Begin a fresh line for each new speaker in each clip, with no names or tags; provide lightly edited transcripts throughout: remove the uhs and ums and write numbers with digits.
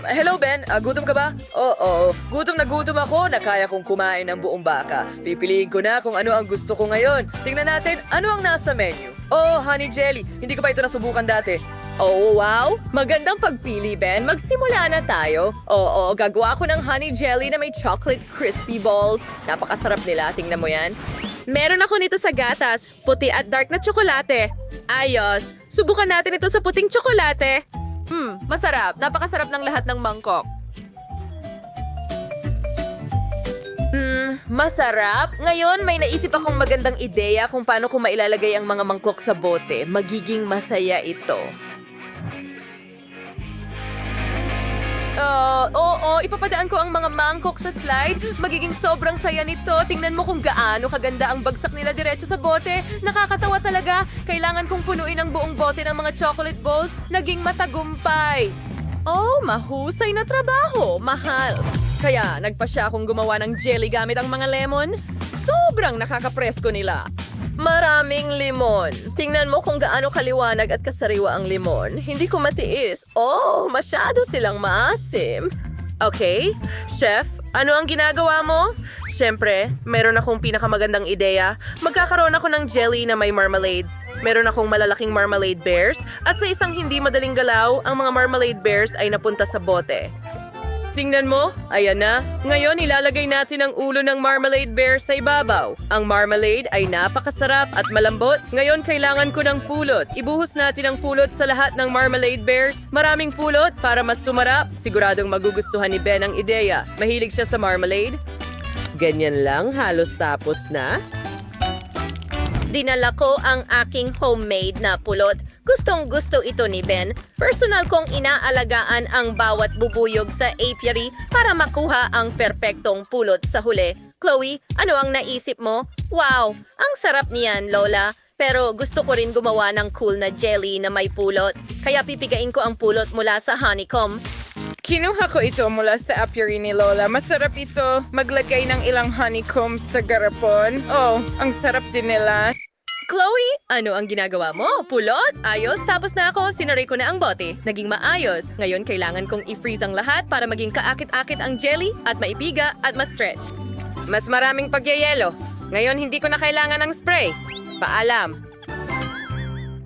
Hello Ben, gutom ka ba? Oo, gutom na gutom ako na kaya kong kumain ng buong baka. Pipiliin ko na kung ano ang gusto ko ngayon. Tingnan natin ano ang nasa menu. Oh, honey jelly. Hindi ko pa ito nasubukan dati.
Oh, wow! Magandang pagpili, Ben. Magsimula na tayo. Oo, gagawa ko ng honey jelly na may chocolate crispy balls. Napakasarap nila. Tingnan mo yan. Meron ako nito sa gatas, puti at dark na tsokolate. Ayos. Subukan natin ito sa puting tsokolate. Masarap. Napakasarap ng lahat ng mangkok. Masarap. Ngayon, may naisip akong magandang ideya kung paano ko mailalagay ang mga mangkok sa bote. Magiging masaya ito. Ipapadaan ko ang mga mangkok sa slide. Magiging sobrang saya nito. Tingnan mo kung gaano kaganda ang bagsak nila diretso sa bote. Nakakatawa talaga. Kailangan kong punuin ang buong bote ng mga chocolate balls. Naging matagumpay. Oh, mahusay na trabaho. Mahal. Kaya nagpa siya akong gumawa ng jelly gamit ang mga lemon. Sobrang nakakapresko nila. Maraming limon. Tingnan mo kung gaano kaliwanag at kasariwa ang limon. Hindi ko matiis. Oh, masyado silang maasim. Okay, chef, ano ang ginagawa mo? Siyempre, meron akong pinakamagandang ideya. Magkakaroon ako ng jelly na may marmalades. Meron akong malalaking marmalade bears at sa isang hindi madaling galaw, ang mga marmalade bears ay napunta sa bote. Tingnan mo, ayan na. Ngayon, ilalagay natin ang ulo ng marmalade bear sa ibabaw. Ang marmalade ay napakasarap at malambot. Ngayon, kailangan ko ng pulot. Ibuhos natin ang pulot sa lahat ng marmalade bears. Maraming pulot para mas sumarap. Siguradong magugustuhan ni Ben ang ideya. Mahilig siya sa marmalade. Ganyan lang, halos tapos na. Dinala ko ang aking homemade na pulot. Gustong-gusto ito ni Ben. Personal kong inaalagaan ang bawat bubuyog sa apiary para makuha ang perpektong pulot sa huli. Chloe, ano ang naisip mo? Wow, ang sarap niyan, Lola. Pero gusto ko rin gumawa ng cool na jelly na may pulot. Kaya pipigain ko ang pulot mula sa honeycomb.
Kinuha ko ito mula sa apiary ni Lola. Masarap ito maglagay ng ilang honeycomb sa garapon. Oh, ang sarap din nila.
Chloe, ano ang ginagawa mo? Pulot? Ayos, tapos na ako. Sinaray ko na ang bote. Naging maayos. Ngayon, kailangan kong i-freeze ang lahat para maging kaakit-akit ang jelly at maipiga at ma-stretch. Mas maraming pagyayelo. Ngayon, hindi ko na kailangan ng spray. Paalam.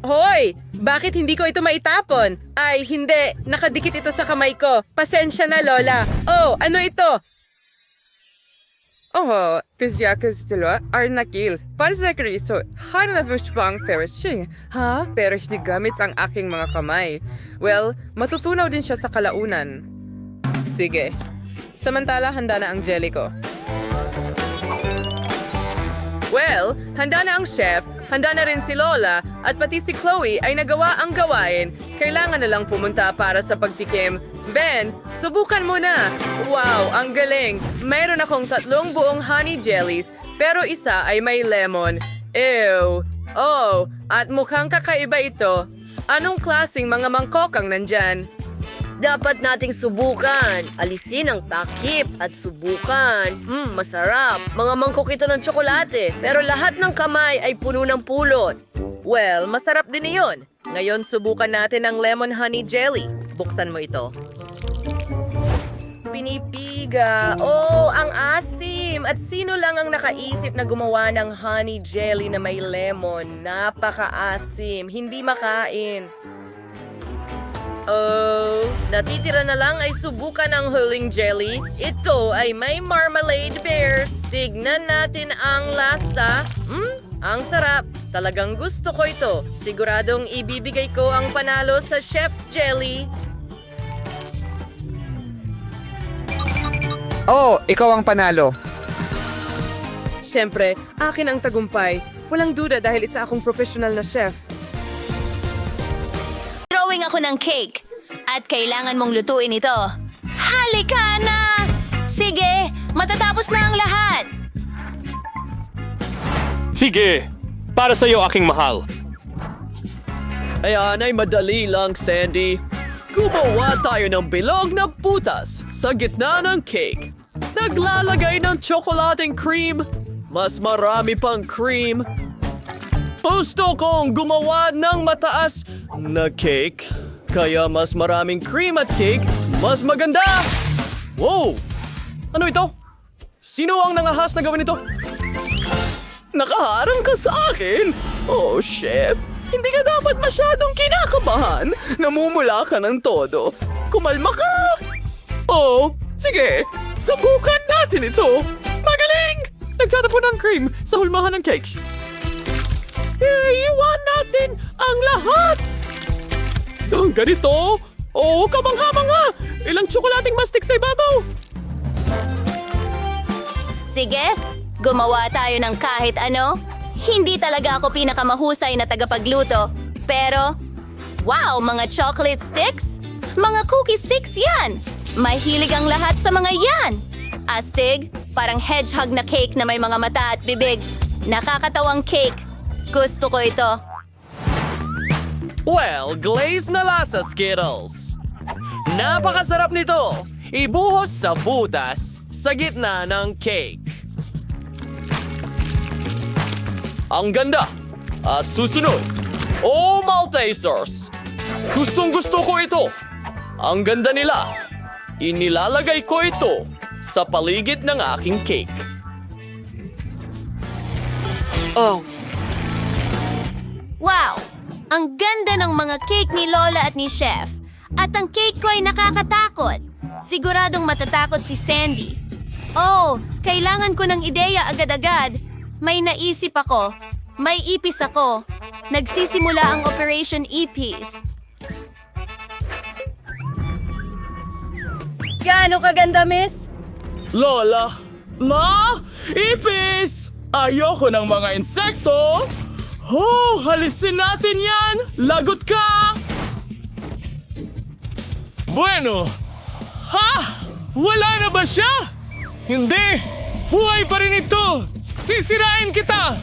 Hoy! Bakit hindi ko ito maitapon? Ay, hindi. Nakadikit ito sa kamay ko. Pasensya na, Lola. Oh, ano ito?
Oh, kızya kızdılar, arnakil. Para sa kriso, harap bang ferishing. Ha? Pero hindi gamit ang aking mga kamay. Well, matutunaw din siya sa kalaunan. Sige. Samantala, handa na ang jelly ko.
Well, handa na ang chef, handa na rin si Lola, at pati si Chloe ay nagawa ang gawain. Kailangan na lang pumunta para sa pagtikim. Ben, subukan mo na! Wow, ang galing! Mayroon akong 3 buong honey jellies, pero isa ay may lemon. Ew! Oh, at mukhang kakaiba ito. Anong klaseng mga mangkok ang nandyan?
Dapat nating subukan. Alisin ang takip at subukan. Masarap. Mga mangkok ito ng tsokolate. Pero lahat ng kamay ay puno ng pulot.
Well, masarap din iyon. Ngayon, subukan natin ang lemon honey jelly. Buksan mo ito. Pinipiga. Oh, ang asim! At sino lang ang nakaisip na gumawa ng honey jelly na may lemon? Napaka-asim. Hindi makain. Oh, natitira na lang ay subukan ang huling jelly. Ito ay may marmalade bears. Tignan natin ang lasa. Ang sarap. Talagang gusto ko ito. Siguradong ibibigay ko ang panalo sa chef's jelly.
Oh, ikaw ang panalo.
Siyempre, akin ang tagumpay. Walang duda dahil isa akong professional na chef.
Drawing ako ng cake. At kailangan mong lutuin ito. Halika na! Sige, matatapos na ang lahat.
Sige, para sa iyo aking mahal.
Ayan ay madali lang, Sandy. Gumawa tayo ng bilog na putas sa gitna ng cake. Naglalagay ng tsokolating cream. Mas marami pang cream. Gusto kong gumawa ng mataas na cake. Kaya mas maraming cream at cake Mas maganda! Wow! Ano ito? Sino ang nangahas na gawin ito? Nakaharang ka sa akin! Oh, chef! Hindi ka dapat masyadong kinakabahan. Namumula ka ng todo. Kumalma ka! Oh, sige. Subukan natin ito. Magaling! Nagtatapon ng cream sa hulmahan ng cake. Iiwan natin ang lahat! Ang ganito? Oh, kamangha-mangha! Ilang tsokolating mastik sa ibabaw!
Sige, gumawa tayo ng kahit ano. Hindi talaga ako pinakamahusay na tagapagluto. Pero, wow, mga chocolate sticks? Mga cookie sticks yan! Mahilig ang lahat sa mga yan! Astig, parang hedgehog na cake na may mga mata at bibig. Nakakatawang cake. Gusto ko ito.
Well, glazed na lasa, Skittles. Napakasarap nito. Ibuhos sa butas sa gitna ng cake. Ang ganda. At susunod. Oh, Maltesers! Gustong-gusto ko ito. Ang ganda nila. Inilalagay ko ito sa paligid ng aking cake.
Oh,
Wow! Ang ganda ng mga cake ni Lola at ni Chef. At ang cake ko ay nakakatakot. Siguradong matatakot si Sandy. Oh, kailangan ko ng ideya agad-agad. May naisip ako. May ipis ako. Nagsisimula ang Operation Ipis.
Gaano kaganda, miss?
Lola! Ma! Ipis! Ayoko ng mga insekto! Oh, halisin natin yan! Lagot ka! Bueno! Ha? Wala na ba siya? Hindi! Buhay pa rin ito! Sisirain kita!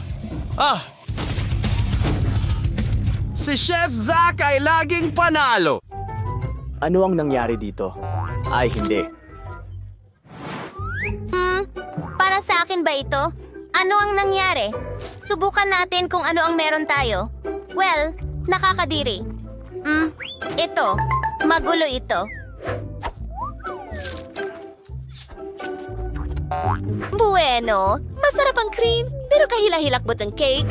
Si Chef Zach ay laging panalo.
Ano ang nangyari dito? Ay, hindi.
Para sa akin ba ito? Ano ang nangyari? Subukan natin kung ano ang meron tayo. Well, nakakadiri. Ito. Magulo ito. Bueno, masarap ang cream, pero kahila-hilakbot ang cake.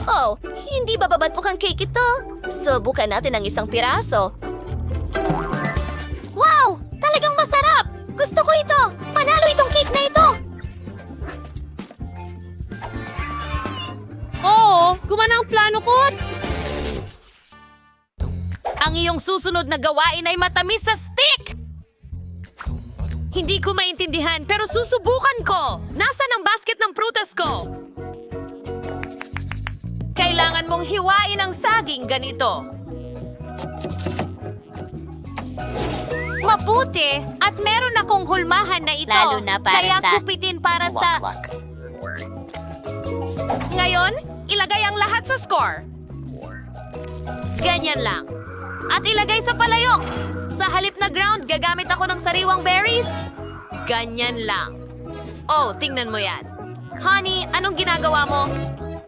Oh, hindi ba babat mukhang cake ito? Subukan natin ang isang piraso. Wow! Talagang masarap! Gusto ko ito! Panalo itong cake na ito!
Oo, gumana ang plano ko. Ang iyong susunod na gawain ay matamis sa stick! Hindi ko maintindihan, pero susubukan ko! Nasaan ang basket ng prutas ko? Kailangan mong hiwain ang saging ganito. Mabuti! At meron akong hulmahan na ito.
Lalo na para
Kaya
sa-
kupitin para sa... Ngayon, ilagay ang lahat sa score. Ganyan lang. At ilagay sa palayok. Sa halip na ground, gagamit ako ng sariwang berries. Ganyan lang. Oh, tingnan mo yan. Honey, anong ginagawa mo?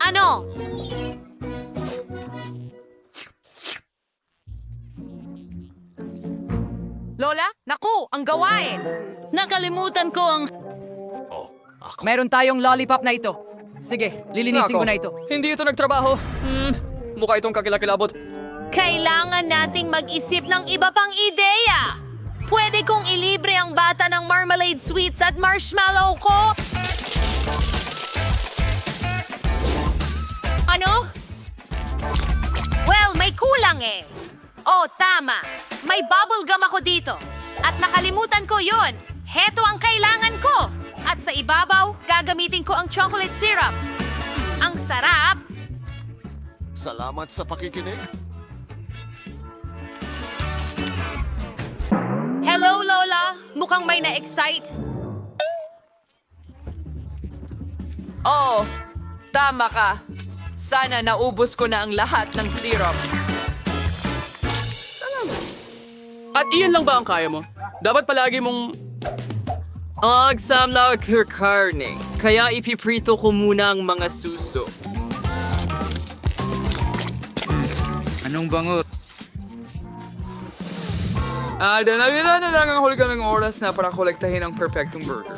Ano?
Lola, naku, ang gawain!
Nakalimutan ko ang...
Meron tayong lollipop na ito. Sige, lilinisin ko na ito.
Hindi ito nagtrabaho. Mukha itong kakilakilabot.
Kailangan nating mag-isip ng iba pang ideya. Pwede kong ilibre ang bata ng marmalade sweets at marshmallow ko? Ano? Well, may kulang eh. Oh, tama. May bubblegum ako dito. At nakalimutan ko yon. Heto ang kailangan ko. At sa ibabaw, gagamitin ko ang chocolate syrup. Ang sarap!
Salamat sa pakikinig.
Hello, Lola! Mukhang may na-excite.
Oh, tama ka. Sana naubos ko na ang lahat ng syrup.
At iyan lang ba ang kaya mo? Dapat palagi mong... Agsamla karne. Kaya ipiprito ko muna ang mga suso.
Anong bangot?
Danawira na lang ang huli ka ng oras na para kolektahin ang perfectong burger.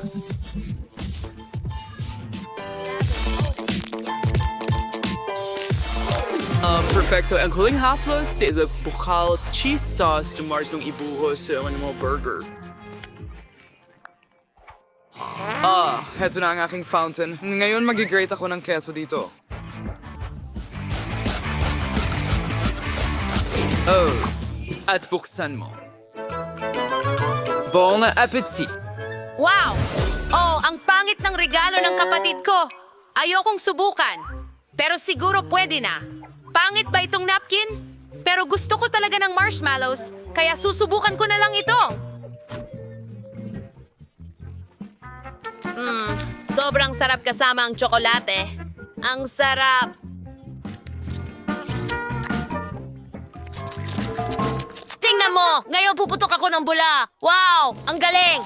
Perfecto. Ang huling haplos is a bukal cheese sauce na Mars nung ibuhos sa mga burger. Heto na ang aking fountain. Ngayon magigrate ako ng keso dito. Oh, at buksan mo. Bon appetit!
Wow! Oh, ang pangit ng regalo ng kapatid ko. Ayokong subukan. Pero siguro pwede na. Pangit ba itong napkin? Pero gusto ko talaga ng marshmallows, kaya susubukan ko na lang ito.
Sobrang sarap kasama ang tsokolate. Ang sarap. Tingnan mo! Ngayon puputok ako ng bula. Wow! Ang galing!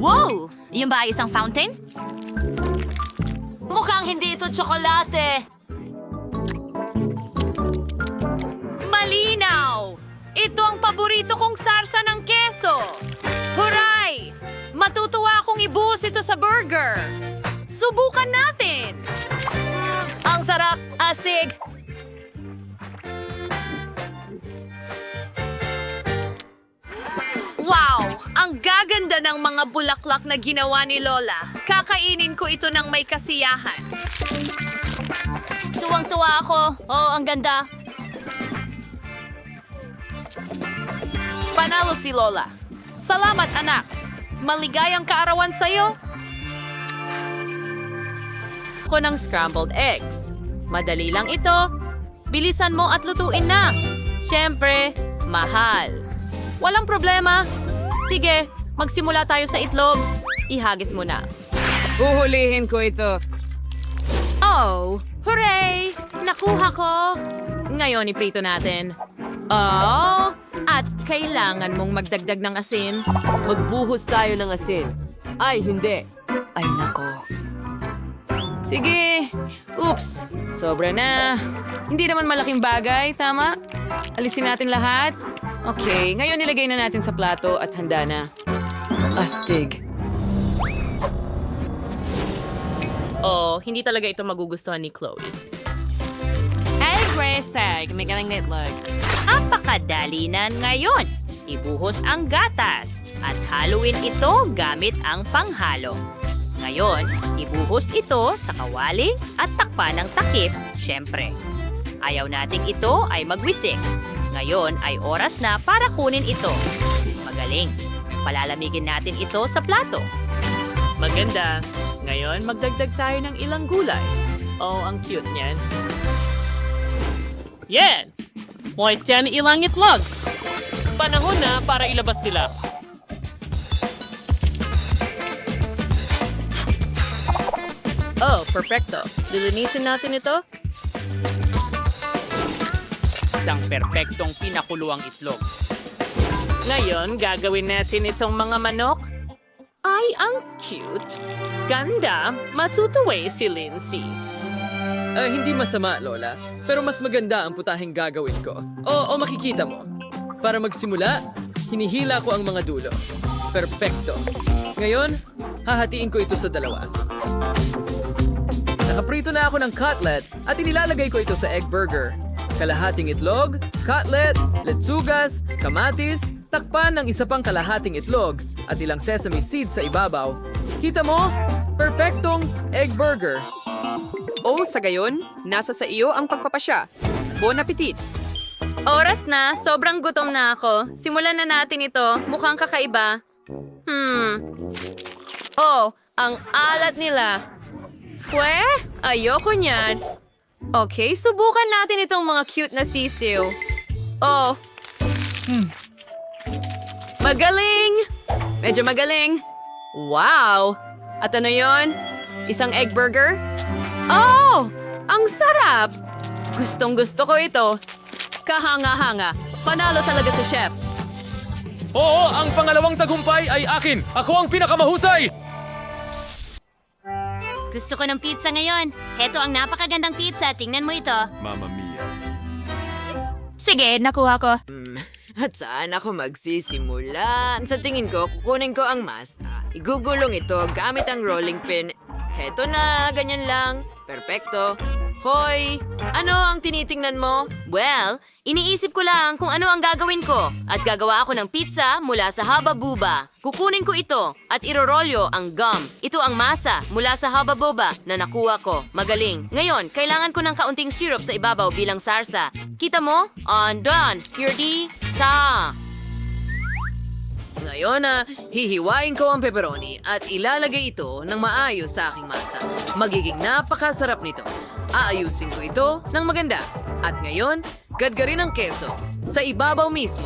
Wow! Yung ba ay isang fountain?
Mukhang hindi ito tsokolate.
Malinaw! Ito ang paborito kong sarsa ng keso. Huray! Matutuwa akong ibuhos ito sa burger. Subukan natin.
Ang sarap, astig.
Wow! Ang gaganda ng mga bulaklak na ginawa ni Lola. Kakainin ko ito ng may kasiyahan.
Tuwang-tuwa ako. Oh, ang ganda.
Panalo si Lola. Salamat, anak. Maligayang kaarawan sa'yo. Ko ng scrambled eggs. Madali lang ito. Bilisan mo at lutuin na. Siyempre, mahal. Walang problema. Sige, magsimula tayo sa itlog. Ihagis mo na.
Uhulihin ko ito.
Oh, hooray! Nakuha ko! Ngayon, iprito natin. Oh, at kailangan mong magdagdag ng asin.
Magbuhos tayo ng asin. Ay, hindi. Ay, nako.
Sige. Oops, sobra na. Hindi naman malaking bagay, tama? Alisin natin lahat. Okay, ngayon nilagay na natin sa plato at handa na.
Astig.
Oh, hindi talaga ito magugustuhan ni Chloe. Hey, Grace, may galing nitlog.
Napakadali na ngayon. Ibuhos ang gatas at haluin ito gamit ang panghalo. Ngayon, ibuhos ito sa kawali at takpan ng takip, syempre. Ayaw nating ito ay magwisik. Ngayon ay oras na para kunin ito. Magaling. Palalamigin natin ito sa plato.
Maganda. Ngayon, magdagdag tayo ng ilang gulay. Oh, ang cute niyan.
Yan! White yan ilang itlog. Panahon na para ilabas sila.
Oh, perfecto. Lilinisin natin ito.
Isang perpektong pinakuluang itlog.
Ngayon, gagawin natin itong mga manok. Ay, ang cute. Ganda. Matutuwa si Lindsay.
Hindi masama, Lola. Pero mas maganda ang putahing gagawin ko. O makikita mo. Para magsimula, hinihila ko ang mga dulo. Perfecto. Ngayon, hahatiin ko ito sa dalawa. Nakaprito na ako ng cutlet at inilalagay ko ito sa egg burger. Kalahating itlog, cutlet, letsugas, kamatis, takpan ng isa pang kalahating itlog at ilang sesame seeds sa ibabaw. Kita mo? Perfectong egg burger.
O sa gayon, nasa sa iyo ang pagpapasya. Bon appetit!
Oras na. Sobrang gutom na ako. Simulan na natin ito. Mukhang kakaiba. Oh, ang alat nila. Pwe, ayoko niyan. Okay, subukan natin itong mga cute na sisiw. Oh. Magaling! Medyo magaling. Wow! At ano yon? Isang egg burger? Oh! Ang sarap! Gustong-gusto ko ito. Kahanga-hanga. Panalo talaga si Chef.
Oo, ang pangalawang tagumpay ay akin. Ako ang pinakamahusay!
Gusto ko ng pizza ngayon. Heto ang napakagandang pizza. Tingnan mo ito.
Mamma mia.
Sige, nakuha ko.
At saan ako magsisimula? Sa tingin ko, kukunin ko ang masa. Igugulong ito gamit ang rolling pin. Heto na, ganyan lang. Perpekto. Hoy, ano ang tinitingnan mo?
Well, iniisip ko lang kung ano ang gagawin ko. At gagawa ako ng pizza mula sa Haba Buba. Kukunin ko ito at irorolyo ang gum. Ito ang masa mula sa Haba Buba na nakuha ko. Magaling. Ngayon, kailangan ko ng kaunting syrup sa ibabaw bilang sarsa. Kita mo? Done. Here di. Sa.
Ngayon hihiwain ko ang pepperoni at ilalagay ito ng maayos sa aking masa. Magiging napakasarap nito. Aayusin ko ito ng maganda. At ngayon, gadgarin ang keso sa ibabaw mismo.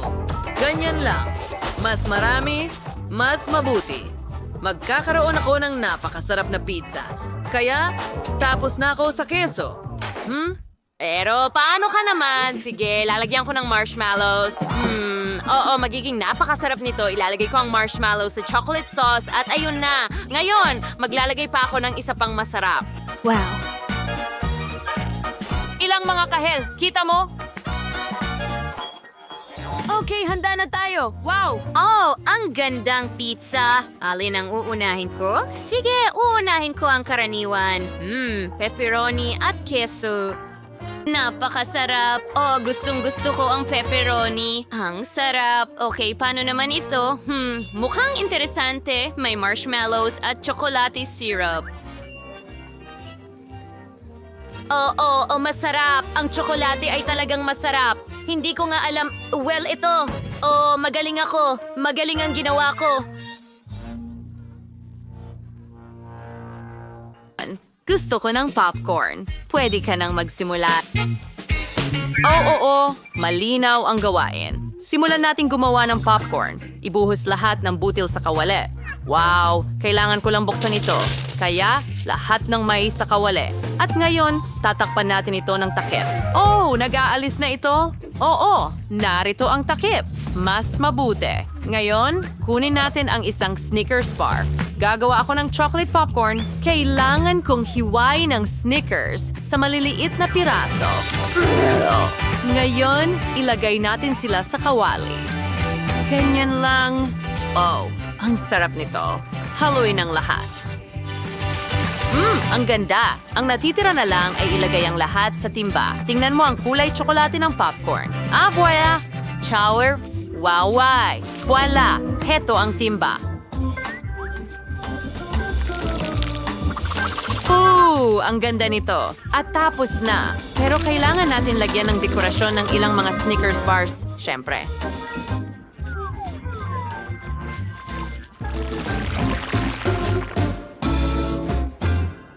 Ganyan lang. Mas marami, mas mabuti. Magkakaroon ako ng napakasarap na pizza. Kaya, tapos na ako sa keso.
Pero paano ka naman? Sige, lalagyan ko ng marshmallows. Oo, magiging napakasarap nito. Ilalagay ko ang marshmallows sa chocolate sauce at ayun na. Ngayon, maglalagay pa ako ng isa pang masarap. Wow. Ilang mga kahel, kita mo? Okay, handa na tayo. Wow! Oh, ang gandang pizza. Alin ang uunahin ko? Sige, uunahin ko ang karaniwan. Pepperoni at queso. Napakasarap. Oh, gustong-gusto ko ang pepperoni. Ang sarap. Okay, paano naman ito? Mukhang interesante. May marshmallows at chocolate syrup. Oo, masarap. Ang tsokolate ay talagang masarap. Hindi ko nga alam. Well, ito. Oh, magaling ako. Magaling ang ginawa ko. Gusto ko ng popcorn. Pwede ka nang magsimula. Oo, malinaw ang gawain. Simulan natin gumawa ng popcorn. Ibuhos lahat ng butil sa kawali. Wow, kailangan ko lang buksan ito. Kaya, lahat ng mais sa kawali. At ngayon, tatakpan natin ito ng takip. Oh, nag-aalis na ito? Oo, narito ang takip. Mas mabuti. Ngayon, kunin natin ang isang Snickers bar. Gagawa ako ng chocolate popcorn. Kailangan kong hiwain ng Snickers sa maliliit na piraso. Ngayon, ilagay natin sila sa kawali. Ganyan lang. Oh, ang sarap nito. Haluin ang lahat. Ang ganda. Ang natitira na lang ay ilagay ang lahat sa timba. Tingnan mo ang kulay tsokolate ng popcorn. Voila! Chower! Waway! Voila! Heto ang timba. Ang ganda nito. At tapos na. Pero kailangan natin lagyan ng dekorasyon ng ilang mga Snickers bars. Siyempre.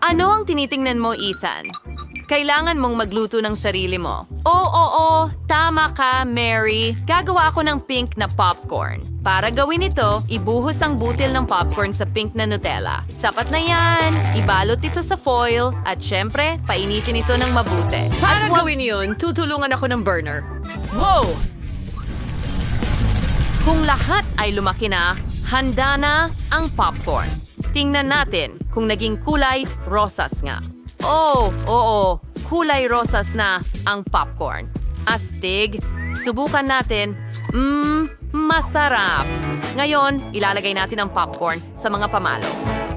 Ano ang tinitingnan mo, Ethan? Kailangan mong magluto ng sarili mo. Oo, tama ka, Mary. Gagawa ako ng pink na popcorn. Para gawin ito, ibuhos ang butil ng popcorn sa pink na Nutella. Sapat na yan. Ibalot ito sa foil at syempre, painitin ito ng mabuti.
Para gawin yun, tutulungan ako ng burner. Wow!
Kung lahat ay lumaki na, handa na ang popcorn. Tingnan natin kung naging kulay rosas nga. Oo, kulay rosas na ang popcorn. Astig, subukan natin. Masarap. Ngayon, ilalagay natin ang popcorn sa mga pamalo.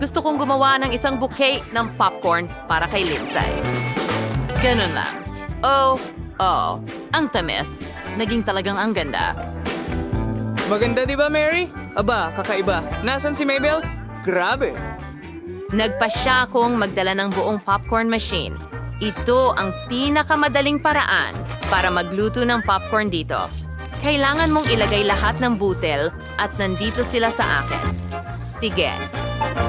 Gusto kong gumawa ng isang bouquet ng popcorn para kay Lindsay. Ganun lang. Ang tamis. Naging talagang ang ganda.
Maganda di ba, Mary? Aba, kakaiba. Nasaan si Mabel? Grabe.
Nagpasya akong magdala ng buong popcorn machine. Ito ang pinakamadaling paraan para magluto ng popcorn dito. Kailangan mong ilagay lahat ng butil at nandito sila sa akin. Sige,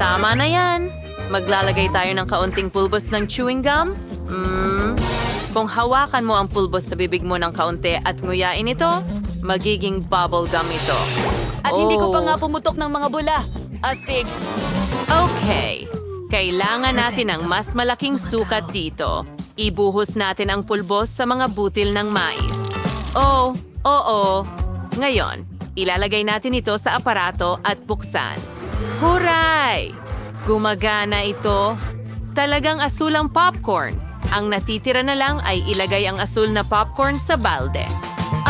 tama na yan. Maglalagay tayo ng kaunting pulbos ng chewing gum. Kung hawakan mo ang pulbos sa bibig mo ng kaunti at nguyain ito, magiging bubble gum ito.
At hindi ko pa nga pumutok ng mga bula. Astig.
Okay. Kailangan natin ng mas malaking sukat dito. Ibuhos natin ang pulbos sa mga butil ng mais. Oo. Ngayon, ilalagay natin ito sa aparato at buksan. Huray! Gumagana ito. Talagang asul ang popcorn. Ang natitira na lang ay ilagay ang asul na popcorn sa balde.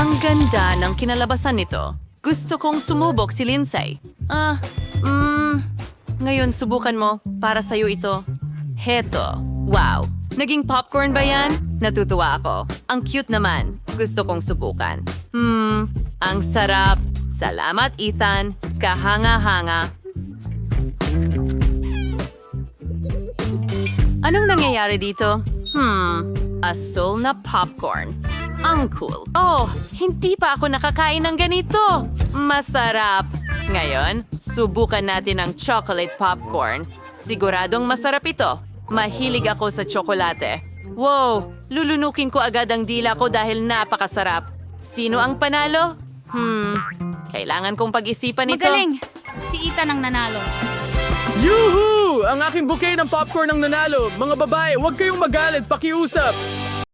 Ang ganda ng kinalabasan nito. Gusto kong sumubok si Lindsay. Ngayon subukan mo. Para sa'yo ito. Heto. Wow. Naging popcorn ba yan? Natutuwa ako. Ang cute naman. Gusto kong subukan. Ang sarap. Salamat, Ethan. Kahanga-hanga. Anong nangyayari dito? Asul na popcorn. Ang cool. Oh, hindi pa ako nakakain ng ganito. Masarap. Ngayon, subukan natin ang chocolate popcorn. Siguradong masarap ito. Mahilig ako sa tsokolate. Wow, lulunukin ko agad ang dila ko dahil napakasarap. Sino ang panalo? Kailangan kong pag-isipan ito.
Magaling! Si Ethan ang nanalo.
Yuhu! Ang aking bouquet ng popcorn ang nanalo. Mga babae, huwag kayong magalit, pakiusap.